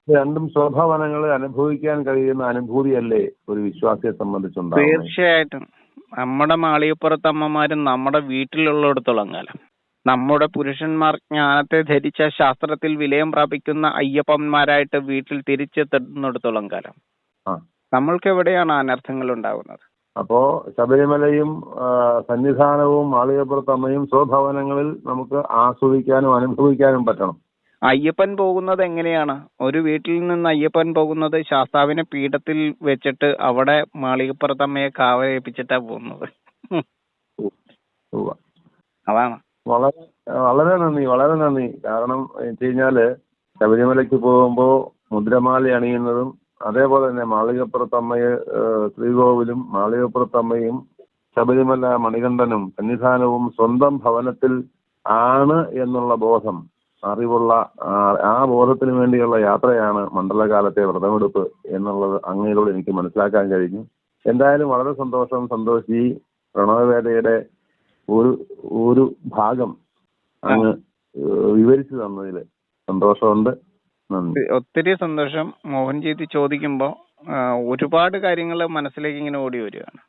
രണ്ടും സ്വഭാവനങ്ങളെ അനുഭവിക്കാൻ കഴിയുന്ന അനുഭൂതിയല്ലേ ഒരു വിശ്വാസിയെ സംബന്ധിച്ചുണ്ടാകുന്നത്? തീർച്ചയായിട്ടും. നമ്മുടെ മാളികപ്പുറത്തമ്മമാരും നമ്മുടെ വീട്ടിലുള്ളിടത്തോളം കാലം, നമ്മുടെ പുരുഷന്മാർ ജ്ഞാനത്തെ ധരിച്ച ശാസ്ത്രത്തിൽ വിലയം പ്രാപിക്കുന്ന അയ്യപ്പന്മാരായിട്ട് വീട്ടിൽ തിരിച്ചെത്തുന്നിടത്തോളം കാലം നമ്മൾക്ക് എവിടെയാണ് അനർത്ഥങ്ങൾ ഉണ്ടാകുന്നത്? അപ്പോ ശബരിമലയും സന്നിധാനവും മാളികപ്പുറത്തമ്മയും സ്വഭവനങ്ങളിൽ നമുക്ക് ആസ്വദിക്കാനും അനുഭവിക്കാനും പറ്റണം. അയ്യപ്പൻ പോകുന്നത് എങ്ങനെയാണ്? ഒരു വീട്ടിൽ നിന്ന് അയ്യപ്പൻ പോകുന്നത് ശാസ്താവിനെ പീഠത്തിൽ വെച്ചിട്ട് അവിടെ മാളികപ്പുറത്തമ്മയെ കാവലേൽപ്പിച്ചിട്ടാ പോകുന്നത്. അതാണ്. വളരെ വളരെ നന്ദി. കാരണം വെച്ച് കഴിഞ്ഞാല് ശബരിമലയ്ക്ക് പോകുമ്പോ മുദ്രമാല അണിയുന്നതും അതേപോലെ തന്നെ മാളികപ്പുറത്തമ്മയെ ശ്രീകോവിലും മാളികപ്പുറത്തമ്മയും ശബരിമല മണികണ്ഠനും സന്നിധാനവും സ്വന്തം ഭവനത്തിൽ ആണ് എന്നുള്ള ബോധം, അറിവുള്ള ആ ബോധത്തിന് വേണ്ടിയുള്ള യാത്രയാണ് മണ്ഡലകാലത്തെ വ്രതമെടുപ്പ് എന്നുള്ളത് അങ്ങയിലൂടെ എനിക്ക് മനസ്സിലാക്കാൻ കഴിഞ്ഞു. എന്തായാലും വളരെ സന്തോഷം. സന്തോഷ്, ഈ പ്രണവവേദയുടെ ഒരു ഭാഗം അങ്ങ് വിവരിച്ചു തന്നതിൽ സന്തോഷമുണ്ട്. നന്ദി. ഒത്തിരി സന്തോഷം. മോഹൻജി ചോദിക്കുമ്പോ ഒരുപാട് കാര്യങ്ങൾ മനസ്സിലേക്ക് ഇങ്ങനെ ഓടി വരികയാണ്.